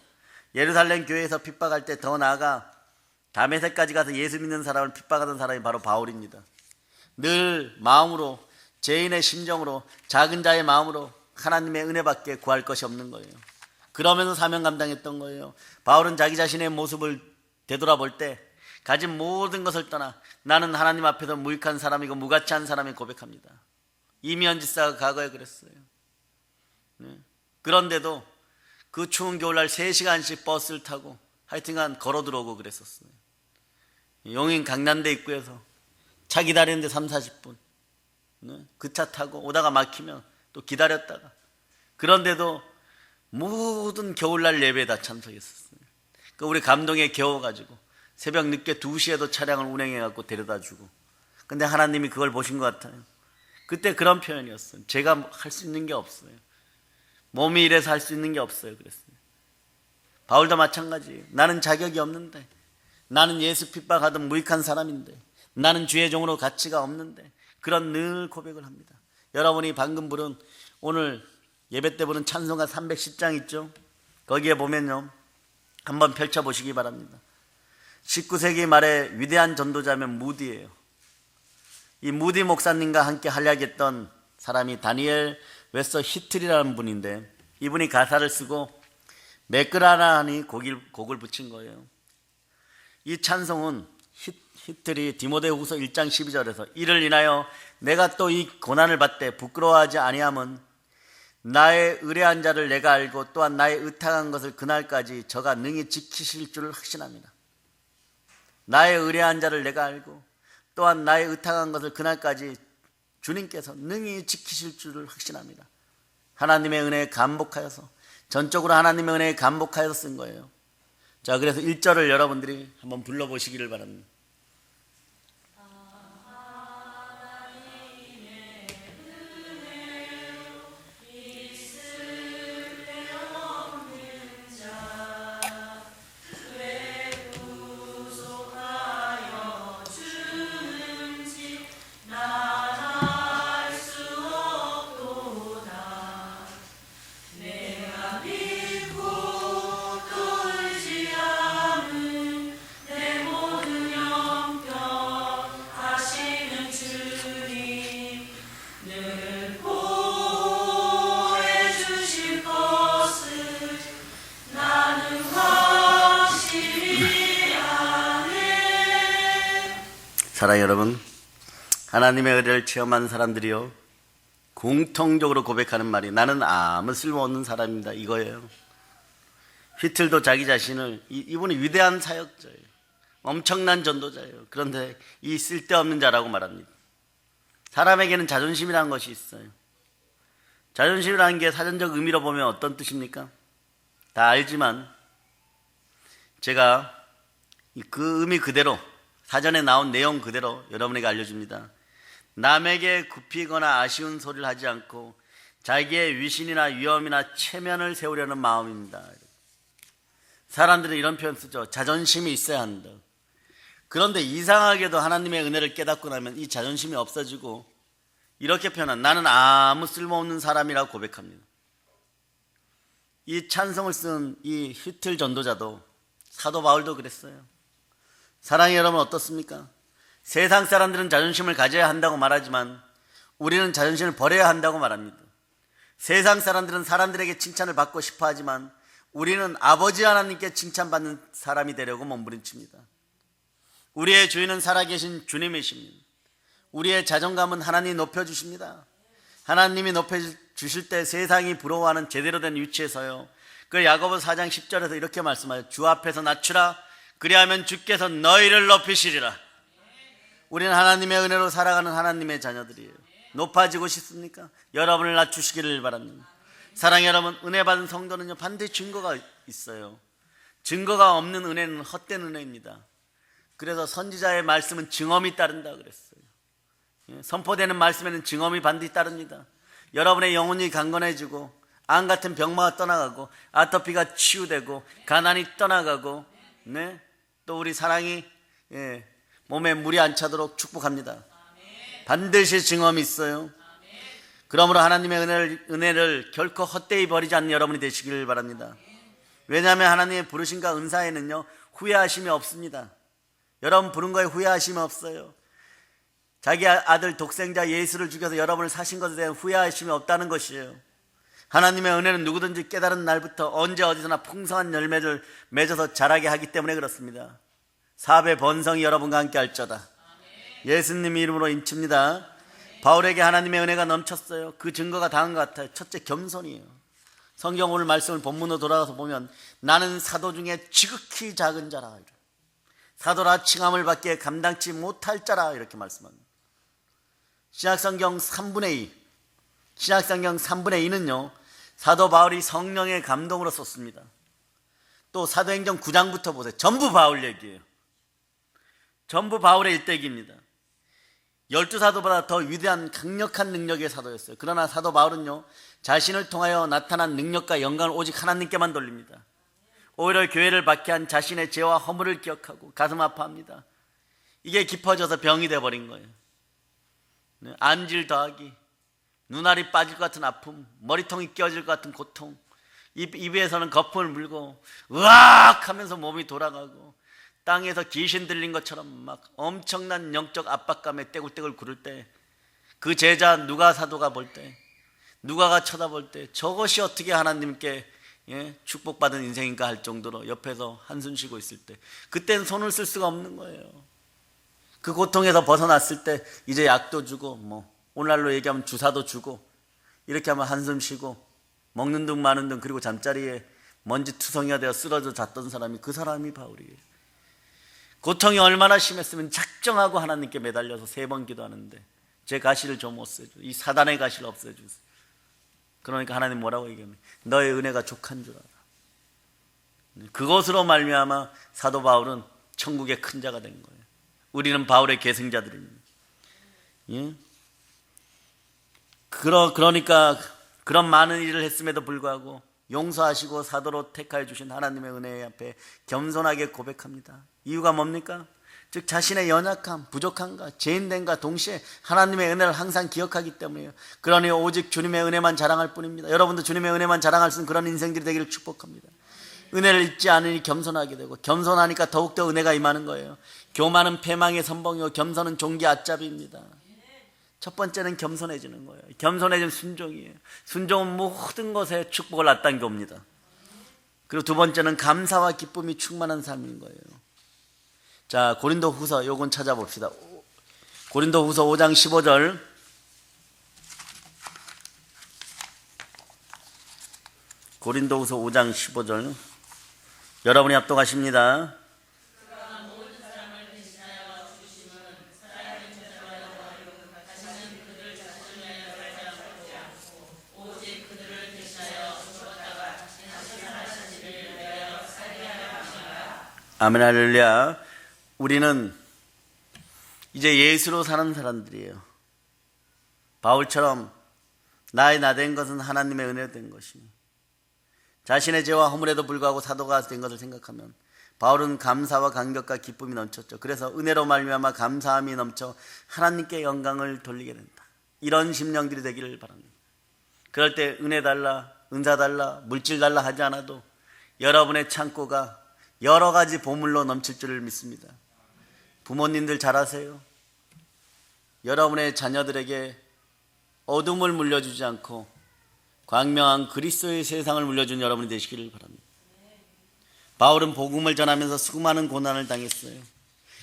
예루살렘 교회에서 핍박할 때 더 나아가 다메섹까지 가서 예수 믿는 사람을 핍박하던 사람이 바로 바울입니다. 늘 마음으로, 죄인의 심정으로, 작은 자의 마음으로 하나님의 은혜밖에 구할 것이 없는 거예요. 그러면서 사명 감당했던 거예요. 바울은 자기 자신의 모습을 되돌아볼 때 가진 모든 것을 떠나 나는 하나님 앞에서 무익한 사람이고 무가치한 사람이 고백합니다. 이미연 지사가 과거에 그랬어요. 그런데도 그 추운 겨울날 3시간씩 버스를 타고 하여튼간 걸어 들어오고 그랬었어요. 용인 강남대 입구에서 차 기다리는데 30-40분, 그 차 타고 오다가 막히면 또 기다렸다가, 그런데도 모든 겨울날 예배에 다 참석했었어요. 우리 감동에 겨워가지고 새벽 늦게 2시에도 차량을 운행해갖고 데려다주고. 근데 하나님이 그걸 보신 것 같아요. 그때 그런 표현이었어요. 제가 할 수 있는 게 없어요. 몸이 이래서 할 수 있는 게 없어요. 그랬어요. 바울도 마찬가지예요. 나는 자격이 없는데, 나는 예수 핍박하던 무익한 사람인데, 나는 주의 종으로 가치가 없는데, 그런 늘 고백을 합니다. 여러분이 방금 부른, 오늘 예배 때 부른 찬송가 310장 있죠? 거기에 보면요, 한번 펼쳐보시기 바랍니다. 19세기 말에 위대한 전도자면 무디예요. 이 무디 목사님과 함께 활약했던 사람이 다니엘 웨서 히틀이라는 분인데, 이분이 가사를 쓰고 메크라나니 곡을 붙인 거예요. 이 찬송은 히틀이 디모데후서 1장 12절에서 이를 인하여 내가 또 이 고난을 받되 부끄러워하지 아니함은 나의 의뢰한 자를 내가 알고 또한 나의 의탁한 것을 그날까지 저가 능히 지키실 줄을 확신합니다. 나의 의뢰한 자를 내가 알고 또한 나의 의탁한 것을 그날까지 주님께서 능히 지키실 줄을 확신합니다. 하나님의 은혜에 감복하여서, 전적으로 하나님의 은혜에 감복하여서 쓴 거예요. 자, 그래서 1절을 여러분들이 한번 불러보시기를 바랍니다. 사랑하는 여러분, 하나님의 은혜를 체험한 사람들이요, 공통적으로 고백하는 말이 나는 아무 쓸모없는 사람입니다, 이거예요. 히틀도 자기 자신을, 이분이 위대한 사역자예요. 엄청난 전도자예요. 그런데 이 쓸데없는 자라고 말합니다. 사람에게는 자존심이라는 것이 있어요. 자존심이라는 게 사전적 의미로 보면 어떤 뜻입니까? 다 알지만 제가 그 의미 그대로, 사전에 나온 내용 그대로 여러분에게 알려줍니다. 남에게 굽히거나 아쉬운 소리를 하지 않고 자기의 위신이나 위엄이나 체면을 세우려는 마음입니다. 사람들은 이런 표현 쓰죠. 자존심이 있어야 한다. 그런데 이상하게도 하나님의 은혜를 깨닫고 나면 이 자존심이 없어지고 이렇게 표현한, 나는 아무 쓸모없는 사람이라고 고백합니다. 이 찬송을 쓴 이 히틀 전도자도, 사도 바울도 그랬어요. 사랑의 여러분 어떻습니까? 세상 사람들은 자존심을 가져야 한다고 말하지만 우리는 자존심을 버려야 한다고 말합니다. 세상 사람들은 사람들에게 칭찬을 받고 싶어 하지만 우리는 아버지 하나님께 칭찬받는 사람이 되려고 몸부림칩니다. 우리의 주인은 살아계신 주님이십니다. 우리의 자존감은 하나님이 높여주십니다. 하나님이 높여주실 때 세상이 부러워하는 제대로 된 위치에서요, 그 야고보 4장 10절에서 이렇게 말씀하여 주 앞에서 낮추라. 그리하면 주께서 너희를 높이시리라. 우리는 하나님의 은혜로 살아가는 하나님의 자녀들이에요. 높아지고 싶습니까? 여러분을 낮추시기를 바랍니다. 사랑의 여러분, 은혜 받은 성도는요 반드시 증거가 있어요. 증거가 없는 은혜는 헛된 은혜입니다. 그래서 선지자의 말씀은 증언이 따른다 그랬어요. 선포되는 말씀에는 증언이 반드시 따릅니다. 여러분의 영혼이 강건해지고 암 같은 병마가 떠나가고 아토피가 치유되고 가난이 떠나가고, 네, 또 우리 사랑이 몸에 물이 안 차도록 축복합니다. 반드시 증언이 있어요. 그러므로 하나님의 은혜를 결코 헛되이 버리지 않는 여러분이 되시길 바랍니다. 왜냐하면 하나님의 부르심과 은사에는요 후회하심이 없습니다. 여러분 부른 거에 후회하심이 없어요. 자기 아들 독생자 예수를 죽여서 여러분을 사신 것에 대한 후회하심이 없다는 것이에요. 하나님의 은혜는 누구든지 깨달은 날부터 언제 어디서나 풍성한 열매를 맺어서 자라게 하기 때문에 그렇습니다. 사배 번성이 여러분과 함께 할지어다. 예수님 이름으로 인칩니다. 바울에게 하나님의 은혜가 넘쳤어요. 그 증거가 다음과 같아요. 첫째, 겸손이에요. 성경 오늘 말씀을 본문으로 돌아가서 보면 나는 사도 중에 지극히 작은 자라, 사도라 칭함을 받기에 감당치 못할 자라 이렇게 말씀합니다. 신약성경 3분의 2, 신약성경 3분의 2는요 사도 바울이 성령의 감동으로 썼습니다. 또 사도행전 9장부터 보세요. 전부 바울 얘기예요. 전부 바울의 일대기입니다. 12사도보다 더 위대한 강력한 능력의 사도였어요. 그러나 사도 바울은요 자신을 통하여 나타난 능력과 영광을 오직 하나님께만 돌립니다. 오히려 교회를 박해한 자신의 죄와 허물을 기억하고 가슴 아파합니다. 이게 깊어져서 병이 돼버린 거예요. 안질 더하기, 눈알이 빠질 것 같은 아픔, 머리통이 끼어질 것 같은 고통, 입에서는 거품을 물고 으악 하면서 몸이 돌아가고 땅에서 귀신 들린 것처럼 막 엄청난 영적 압박감에 떼굴떼굴 구를 때, 그 제자 누가 사도가 볼 때, 누가가 쳐다볼 때 저것이 어떻게 하나님께 축복받은 인생인가 할 정도로 옆에서 한숨 쉬고 있을 때, 그땐 손을 쓸 수가 없는 거예요. 그 고통에서 벗어났을 때 이제 약도 주고, 뭐 오늘날로 얘기하면 주사도 주고, 이렇게 하면 한숨 쉬고 먹는 둥 마는 둥, 그리고 잠자리에 먼지 투성이가 되어 쓰러져 잤던 사람이 그 사람이 바울이에요. 고통이 얼마나 심했으면 작정하고 하나님께 매달려서 3번 기도하는데 제 가시를 좀 없애줘, 이 사단의 가시를 없애주세요. 그러니까 하나님 뭐라고 얘기합니까? 너의 은혜가 족한 줄 알아. 그것으로 말미암아 사도 바울은 천국의 큰 자가 된 거예요. 우리는 바울의 계승자들입니다. 예? 그러니까 그런 많은 일을 했음에도 불구하고 용서하시고 사도로 택하여 주신 하나님의 은혜 앞에 겸손하게 고백합니다. 이유가 뭡니까? 즉 자신의 연약함, 부족함과 죄인됨과 동시에 하나님의 은혜를 항상 기억하기 때문이에요. 그러니 오직 주님의 은혜만 자랑할 뿐입니다. 여러분도 주님의 은혜만 자랑할 수 있는 그런 인생들이 되기를 축복합니다. 은혜를 잊지 않으니 겸손하게 되고, 겸손하니까 더욱더 은혜가 임하는 거예요. 교만은 패망의 선봉이고 겸손은 종기 앞잡이입니다. 첫 번째는 겸손해지는 거예요. 겸손해지는 순종이에요. 순종은 모든 것에 축복을 앞당겨 옵니다. 그리고 두 번째는 감사와 기쁨이 충만한 삶인 거예요. 자, 고린도후서 요건 찾아봅시다. 고린도후서 5장 15절. 고린도후서 5장 15절. 여러분이 합독하십니다. 오직 아멘 할렐루야. 우리는 이제 예수로 사는 사람들이에요. 바울처럼 나의 나 된 것은 하나님의 은혜로 된 것이니 자신의 죄와 허물에도 불구하고 사도가 된 것을 생각하면 바울은 감사와 감격과 기쁨이 넘쳤죠. 그래서 은혜로 말미암아 감사함이 넘쳐 하나님께 영광을 돌리게 된다. 이런 심령들이 되기를 바랍니다. 그럴 때 은혜 달라, 은사 달라, 물질 달라 하지 않아도 여러분의 창고가 여러 가지 보물로 넘칠 줄을 믿습니다. 부모님들 잘하세요. 여러분의 자녀들에게 어둠을 물려주지 않고 광명한 그리스도의 세상을 물려준 여러분이 되시기를 바랍니다. 바울은 복음을 전하면서 수많은 고난을 당했어요.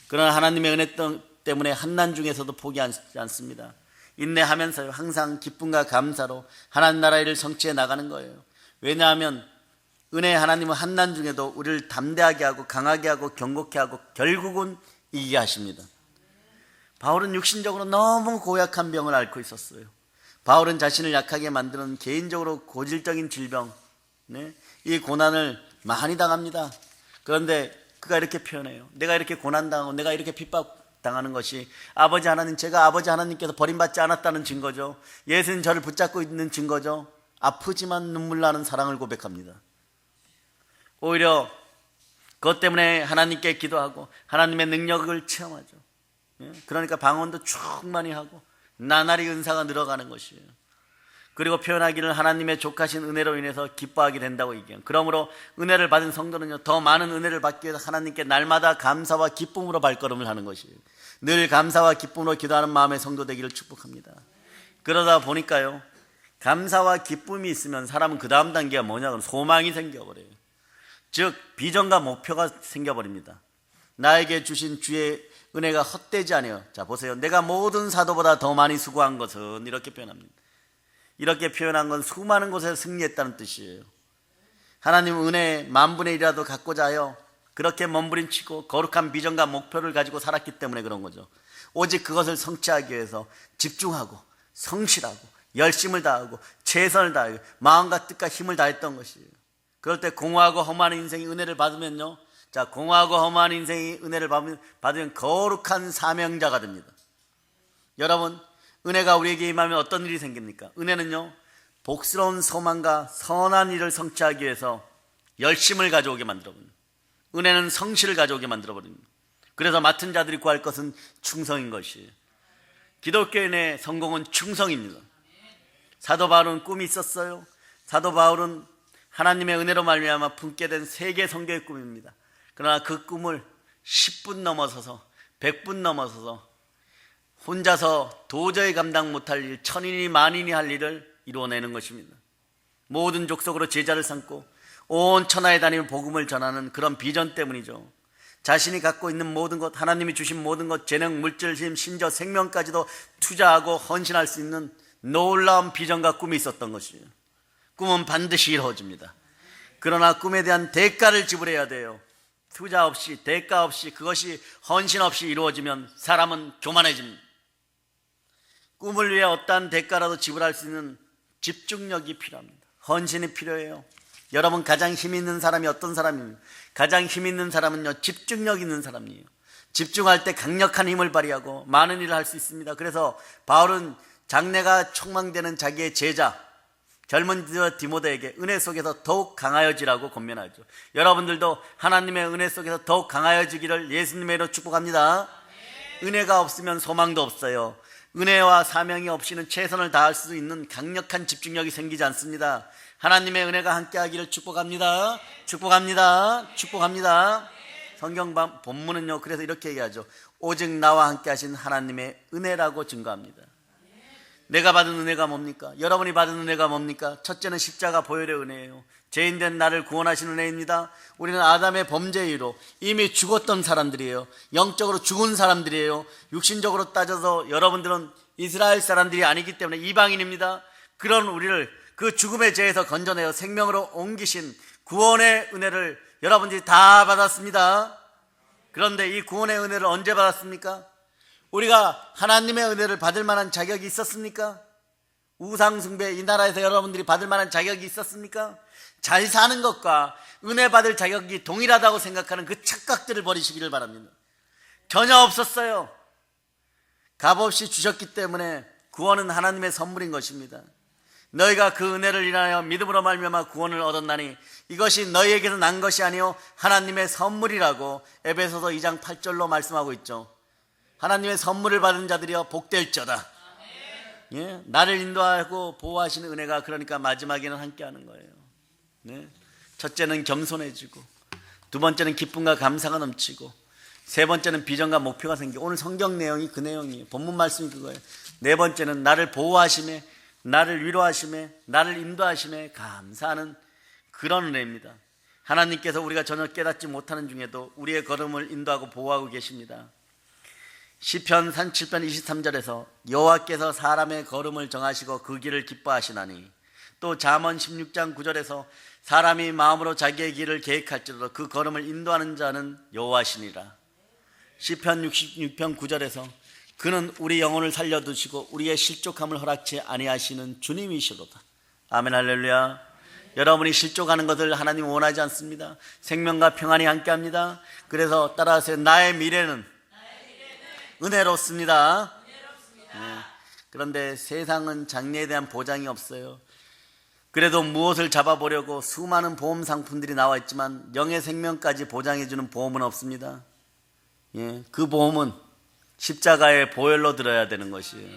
그러나 하나님의 은혜 때문에 한난 중에서도 포기하지 않습니다. 인내하면서 항상 기쁨과 감사로 하나님 나라의 일을 성취해 나가는 거예요. 왜냐하면 은혜의 하나님은 한난 중에도 우리를 담대하게 하고 강하게 하고 경고케 하고 결국은 이기게 하십니다. 바울은 육신적으로 너무 고약한 병을 앓고 있었어요. 바울은 자신을 약하게 만드는 개인적으로 고질적인 질병, 이 고난을 많이 당합니다. 그런데 그가 이렇게 표현해요. 내가 이렇게 고난당하고 내가 이렇게 핍박당하는 것이 아버지 하나님, 제가 아버지 하나님께서 버림받지 않았다는 증거죠. 예수님 저를 붙잡고 있는 증거죠. 아프지만 눈물 나는 사랑을 고백합니다. 오히려 그것 때문에 하나님께 기도하고 하나님의 능력을 체험하죠. 그러니까 방언도 충만히 하고 나날이 은사가 늘어가는 것이에요. 그리고 표현하기를 하나님의 족하신 은혜로 인해서 기뻐하게 된다고 얘기해요. 그러므로 은혜를 받은 성도는요, 더 많은 은혜를 받기 위해서 하나님께 날마다 감사와 기쁨으로 발걸음을 하는 것이에요. 늘 감사와 기쁨으로 기도하는 마음의 성도 되기를 축복합니다. 그러다 보니까요, 감사와 기쁨이 있으면 사람은 그 다음 단계가 뭐냐면 소망이 생겨버려요. 즉 비전과 목표가 생겨버립니다. 나에게 주신 주의 은혜가 헛되지 않아요. 자 보세요. 내가 모든 사도보다 더 많이 수고한 것은 이렇게 표현합니다. 이렇게 표현한 건 수많은 곳에서 승리했다는 뜻이에요. 하나님 은혜 만분의 1이라도 갖고자 하여 그렇게 몸부림치고 거룩한 비전과 목표를 가지고 살았기 때문에 그런 거죠. 오직 그것을 성취하기 위해서 집중하고 성실하고 열심을 다하고 최선을 다하고 마음과 뜻과 힘을 다했던 것이에요. 그럴 때 공허하고 험한 인생이 은혜를 받으면요, 자 공허하고 험한 인생이 은혜를 받으면 거룩한 사명자가 됩니다. 여러분, 은혜가 우리에게 임하면 어떤 일이 생깁니까? 은혜는요, 복스러운 소망과 선한 일을 성취하기 위해서 열심을 가져오게 만들어버립니다. 은혜는 성실을 가져오게 만들어버립니다. 그래서 맡은 자들이 구할 것은 충성인 것이에요. 기독교인의 성공은 충성입니다. 사도 바울은 꿈이 있었어요. 사도 바울은 하나님의 은혜로 말미암아 품게 된 세계 선교의 꿈입니다. 그러나 그 꿈을 10분 넘어서서 100분 넘어서서 혼자서 도저히 감당 못할 일, 천인이 만인이 할 일을 이루어내는 것입니다. 모든 족속으로 제자를 삼고 온 천하에 다니며 복음을 전하는 그런 비전 때문이죠. 자신이 갖고 있는 모든 것, 하나님이 주신 모든 것, 재능, 물질, 힘, 심지어 생명까지도 투자하고 헌신할 수 있는 놀라운 비전과 꿈이 있었던 것이에요. 꿈은 반드시 이루어집니다. 그러나 꿈에 대한 대가를 지불해야 돼요. 투자 없이, 대가 없이, 그것이 헌신 없이 이루어지면 사람은 교만해집니다. 꿈을 위해 어떠한 대가라도 지불할 수 있는 집중력이 필요합니다. 헌신이 필요해요. 여러분, 가장 힘 있는 사람이 어떤 사람입니까? 가장 힘 있는 사람은요, 집중력 있는 사람이에요. 집중할 때 강력한 힘을 발휘하고 많은 일을 할 수 있습니다. 그래서 바울은 장래가 촉망되는 자기의 제자 젊은 디모데에게 은혜 속에서 더욱 강하여지라고 권면하죠. 여러분들도 하나님의 은혜 속에서 더욱 강하여지기를 예수님의 이름으로 축복합니다. 은혜가 없으면 소망도 없어요. 은혜와 사명이 없이는 최선을 다할 수 있는 강력한 집중력이 생기지 않습니다. 하나님의 은혜가 함께하기를 축복합니다. 축복합니다. 축복합니다. 성경 본문은요, 그래서 이렇게 얘기하죠. 오직 나와 함께 하신 하나님의 은혜라고 증거합니다. 내가 받은 은혜가 뭡니까? 여러분이 받은 은혜가 뭡니까? 첫째는 십자가 보혈의 은혜예요. 죄인된 나를 구원하신 은혜입니다. 우리는 아담의 범죄로 이미 죽었던 사람들이에요. 영적으로 죽은 사람들이에요. 육신적으로 따져서 여러분들은 이스라엘 사람들이 아니기 때문에 이방인입니다. 그런 우리를 그 죽음의 죄에서 건져내어 생명으로 옮기신 구원의 은혜를 여러분들이 다 받았습니다. 그런데 이 구원의 은혜를 언제 받았습니까? 우리가 하나님의 은혜를 받을 만한 자격이 있었습니까? 우상숭배 이 나라에서 여러분들이 받을 만한 자격이 있었습니까? 잘 사는 것과 은혜 받을 자격이 동일하다고 생각하는 그 착각들을 버리시기를 바랍니다. 전혀 없었어요. 값없이 주셨기 때문에 구원은 하나님의 선물인 것입니다. 너희가 그 은혜를 인하여 믿음으로 말미암아 구원을 얻었나니 이것이 너희에게서 난 것이 아니요 하나님의 선물이라고 에베소서 2장 8절로 말씀하고 있죠. 하나님의 선물을 받은 자들이여 복될지어다. 예, 나를 인도하고 보호하시는 은혜가 그러니까 마지막에는 함께하는 거예요. 네. 첫째는 겸손해지고, 두 번째는 기쁨과 감사가 넘치고, 세 번째는 비전과 목표가 생기고, 오늘 성경 내용이 그 내용이에요. 본문 말씀이 그거예요. 네 번째는 나를 보호하심에, 나를 위로하심에, 나를 인도하심에 감사하는 그런 은혜입니다. 하나님께서 우리가 전혀 깨닫지 못하는 중에도 우리의 걸음을 인도하고 보호하고 계십니다. 시편 37편 23절에서 여호와께서 사람의 걸음을 정하시고 그 길을 기뻐하시나니, 또 잠언 16장 9절에서 사람이 마음으로 자기의 길을 계획할지라도 그 걸음을 인도하는 자는 여호와시니라. 시편 66편 9절에서 그는 우리 영혼을 살려두시고 우리의 실족함을 허락치 아니하시는 주님이시로다. 아멘 할렐루야. 여러분이 실족하는 것을 하나님 원하지 않습니다. 생명과 평안이 함께합니다. 그래서 따라하세요. 나의 미래는 은혜롭습니다. 네. 그런데 세상은 장래에 대한 보장이 없어요. 그래도 무엇을 잡아보려고 수많은 보험 상품들이 나와 있지만 영의 생명까지 보장해주는 보험은 없습니다. 예, 그 보험은 십자가의 보혈로 들어야 되는 것이에요.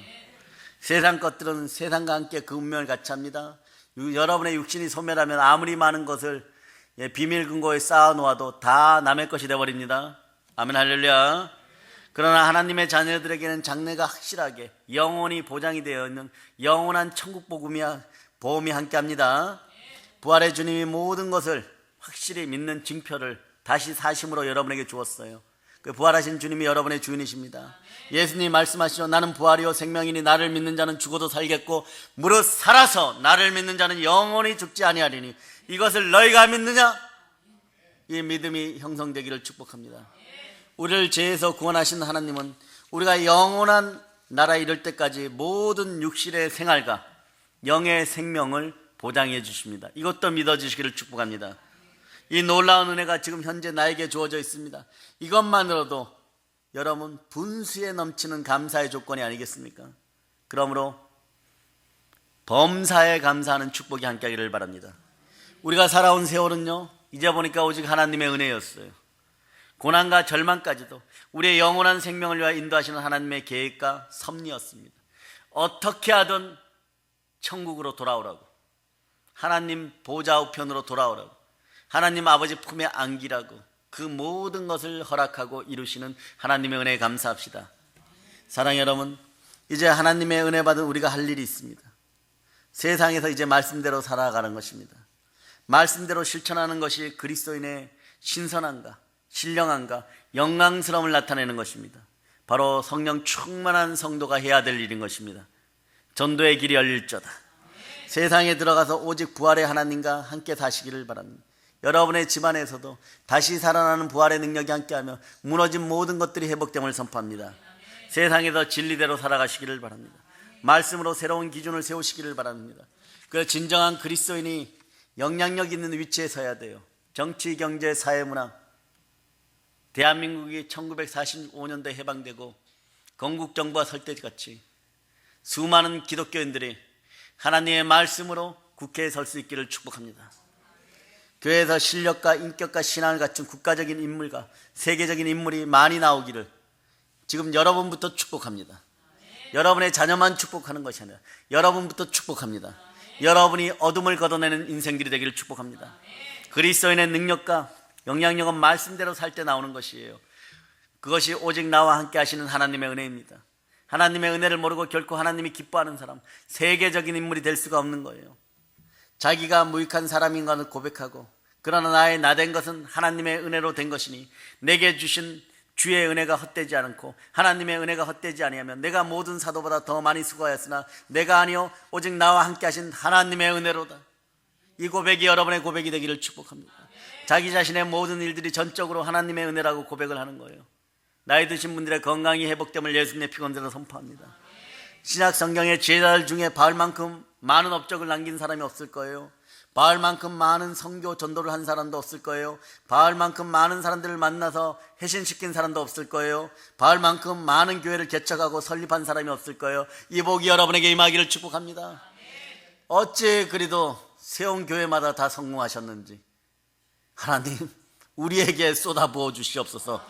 세상 것들은 세상과 함께 그 운명을 같이 합니다. 여러분의 육신이 소멸하면 아무리 많은 것을 비밀 금고에 쌓아놓아도 다 남의 것이 되어버립니다. 아멘 할렐루야. 그러나 하나님의 자녀들에게는 장래가 확실하게 영원히 보장이 되어 있는 영원한 천국 보험이 함께합니다. 부활의 주님이 모든 것을 확실히 믿는 증표를 다시 사심으로 여러분에게 주었어요. 그 부활하신 주님이 여러분의 주인이십니다. 예수님 말씀하시죠. 나는 부활이요 생명이니 나를 믿는 자는 죽어도 살겠고 무릇 살아서 나를 믿는 자는 영원히 죽지 아니하리니 이것을 너희가 믿느냐? 이 믿음이 형성되기를 축복합니다. 우리를 죄에서 구원하신 하나님은 우리가 영원한 나라에 이를 때까지 모든 육신의 생활과 영의 생명을 보장해 주십니다. 이것도 믿어주시기를 축복합니다. 이 놀라운 은혜가 지금 현재 나에게 주어져 있습니다. 이것만으로도 여러분 분수에 넘치는 감사의 조건이 아니겠습니까? 그러므로 범사에 감사하는 축복이 함께하기를 바랍니다. 우리가 살아온 세월은요 이제 보니까 오직 하나님의 은혜였어요. 고난과 절망까지도 우리의 영원한 생명을 위하여 인도하시는 하나님의 계획과 섭리였습니다. 어떻게 하든 천국으로 돌아오라고, 하나님 보좌 우편으로 돌아오라고, 하나님 아버지 품에 안기라고 그 모든 것을 허락하고 이루시는 하나님의 은혜에 감사합시다. 사랑하는 여러분, 이제 하나님의 은혜 받은 우리가 할 일이 있습니다. 세상에서 이제 말씀대로 살아가는 것입니다. 말씀대로 실천하는 것이 그리스도인의 신선함과 신령함과 영광스러움을 나타내는 것입니다. 바로 성령 충만한 성도가 해야 될 일인 것입니다. 전도의 길이 열릴지어다. 세상에 들어가서 오직 부활의 하나님과 함께 사시기를 바랍니다. 여러분의 집안에서도 다시 살아나는 부활의 능력이 함께하며 무너진 모든 것들이 회복됨을 선포합니다. 세상에서 진리대로 살아가시기를 바랍니다. 말씀으로 새로운 기준을 세우시기를 바랍니다. 그 진정한 그리스도인이 영향력 있는 위치에 서야 돼요. 정치, 경제, 사회, 문화. 대한민국이 1945년도에 해방되고 건국정부가 설 때같이 수많은 기독교인들이 하나님의 말씀으로 국회에 설 수 있기를 축복합니다. 교회에서 실력과 인격과 신앙을 갖춘 국가적인 인물과 세계적인 인물이 많이 나오기를 지금 여러분부터 축복합니다. 여러분의 자녀만 축복하는 것이 아니라 여러분부터 축복합니다. 여러분이 어둠을 걷어내는 인생들이 되기를 축복합니다. 그리스도인의 능력과 영향력은 말씀대로 살 때 나오는 것이에요. 그것이 오직 나와 함께 하시는 하나님의 은혜입니다. 하나님의 은혜를 모르고 결코 하나님이 기뻐하는 사람, 세계적인 인물이 될 수가 없는 거예요. 자기가 무익한 사람인 것을 고백하고, 그러나 나의 나된 것은 하나님의 은혜로 된 것이니 내게 주신 주의 은혜가 헛되지 않고 하나님의 은혜가 헛되지 아니하면 내가 모든 사도보다 더 많이 수고하였으나 내가 아니요 오직 나와 함께 하신 하나님의 은혜로다. 이 고백이 여러분의 고백이 되기를 축복합니다. 자기 자신의 모든 일들이 전적으로 하나님의 은혜라고 고백을 하는 거예요. 나이 드신 분들의 건강이 회복됨을 예수님의 피검대로 선포합니다. 신약 성경의 제자들 중에 바울만큼 많은 업적을 남긴 사람이 없을 거예요. 바울만큼 많은 선교 전도를 한 사람도 없을 거예요. 바울만큼 많은 사람들을 만나서 회신시킨 사람도 없을 거예요. 바울만큼 많은 교회를 개척하고 설립한 사람이 없을 거예요. 이 복이 여러분에게 임하기를 축복합니다. 어째 그리도 세운 교회마다 다 성공하셨는지 하나님 우리에게 쏟아부어 주시옵소서.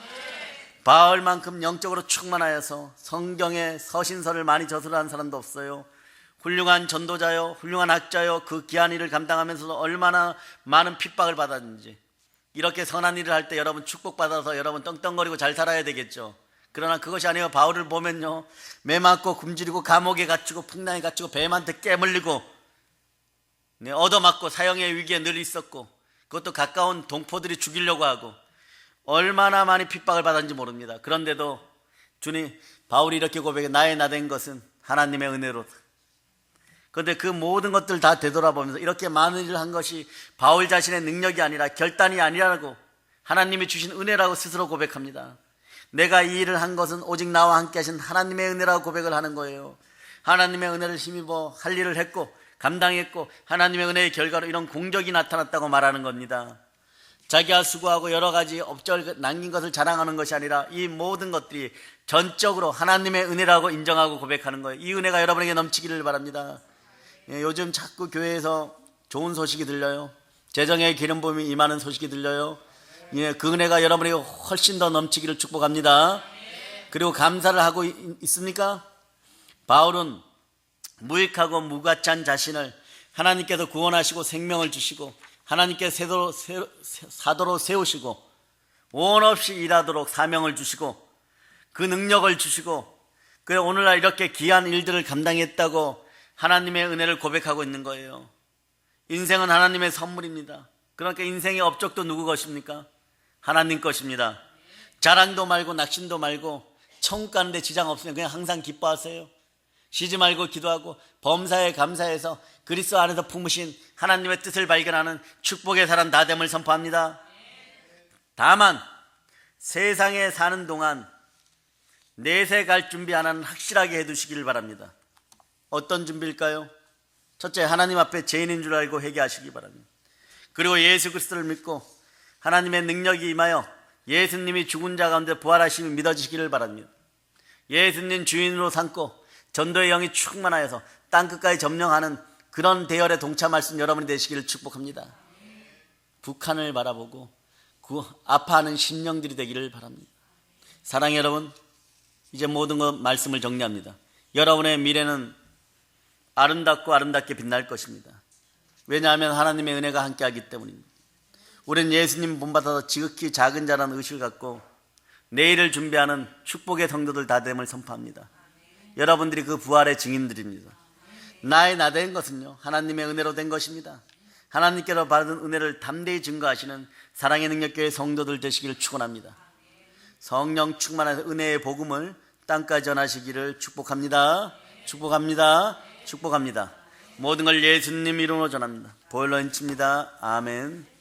바울만큼 영적으로 충만하여서 성경에 서신서를 많이 저술한 사람도 없어요. 훌륭한 전도자요, 훌륭한 학자요, 그 귀한 일을 감당하면서도 얼마나 많은 핍박을 받았는지. 이렇게 선한 일을 할 때 여러분 축복받아서 여러분 떵떵거리고 잘 살아야 되겠죠. 그러나 그것이 아니고 바울을 보면요, 매 맞고 굶주리고 감옥에 갇히고 풍랑에 갇히고 뱀한테 깨물리고 얻어맞고 사형의 위기에 늘 있었고, 그것도 가까운 동포들이 죽이려고 하고 얼마나 많이 핍박을 받았는지 모릅니다. 그런데도 주님, 바울이 이렇게 고백해, 나의 나된 것은 하나님의 은혜로다. 그런데 그 모든 것들 다 되돌아보면서 이렇게 많은 일을 한 것이 바울 자신의 능력이 아니라 결단이 아니라고 하나님이 주신 은혜라고 스스로 고백합니다. 내가 이 일을 한 것은 오직 나와 함께 하신 하나님의 은혜라고 고백을 하는 거예요. 하나님의 은혜를 힘입어 할 일을 했고 감당했고 하나님의 은혜의 결과로 이런 공적이 나타났다고 말하는 겁니다. 자기가 수고하고 여러 가지 업적을 남긴 것을 자랑하는 것이 아니라 이 모든 것들이 전적으로 하나님의 은혜라고 인정하고 고백하는 거예요. 이 은혜가 여러분에게 넘치기를 바랍니다. 요즘 자꾸 교회에서 좋은 소식이 들려요. 재정의 기름 부음이 임하는 소식이 들려요. 그 은혜가 여러분에게 훨씬 더 넘치기를 축복합니다. 그리고 감사를 하고 있습니까? 바울은 무익하고 무가치한 자신을 하나님께서 구원하시고 생명을 주시고 하나님께 사도로 세우시고 온 없이 일하도록 사명을 주시고 그 능력을 주시고 그래 오늘날 이렇게 귀한 일들을 감당했다고 하나님의 은혜를 고백하고 있는 거예요. 인생은 하나님의 선물입니다. 그러니까 인생의 업적도 누구 것입니까? 하나님 것입니다. 자랑도 말고 낙심도 말고 천국 가는데 지장 없으면 그냥 항상 기뻐하세요. 쉬지 말고 기도하고 범사에 감사해서 그리스도 안에서 품으신 하나님의 뜻을 발견하는 축복의 사람 다됨을 선포합니다. 다만 세상에 사는 동안 내세 갈 준비 하나는 확실하게 해두시기를 바랍니다. 어떤 준비일까요? 첫째, 하나님 앞에 죄인인 줄 알고 회개하시기 바랍니다. 그리고 예수 그리스도를 믿고 하나님의 능력이 임하여 예수님이 죽은 자 가운데 부활하심이 믿어지시기를 바랍니다. 예수님 주인으로 삼고 전도의 영이 충만하여서 땅끝까지 점령하는 그런 대열에 동참할 수 있는 여러분이 되시기를 축복합니다. 북한을 바라보고 그 아파하는 심령들이 되기를 바랍니다. 사랑의 여러분, 이제 모든 것 말씀을 정리합니다. 여러분의 미래는 아름답고 아름답게 빛날 것입니다. 왜냐하면 하나님의 은혜가 함께하기 때문입니다. 우리는 예수님 본받아서 지극히 작은 자라는 의식을 갖고 내일을 준비하는 축복의 성도들 다 됨을 선포합니다. 여러분들이 그 부활의 증인들입니다. 나의 나 된 것은요 하나님의 은혜로 된 것입니다. 하나님께로 받은 은혜를 담대히 증거하시는 사랑의 능력교회 성도들 되시기를 축원합니다. 성령 충만한 은혜의 복음을 땅까지 전하시기를 축복합니다. 축복합니다. 축복합니다. 모든 걸 예수님 이름으로 전합니다. 보일러 인칩니다. 아멘.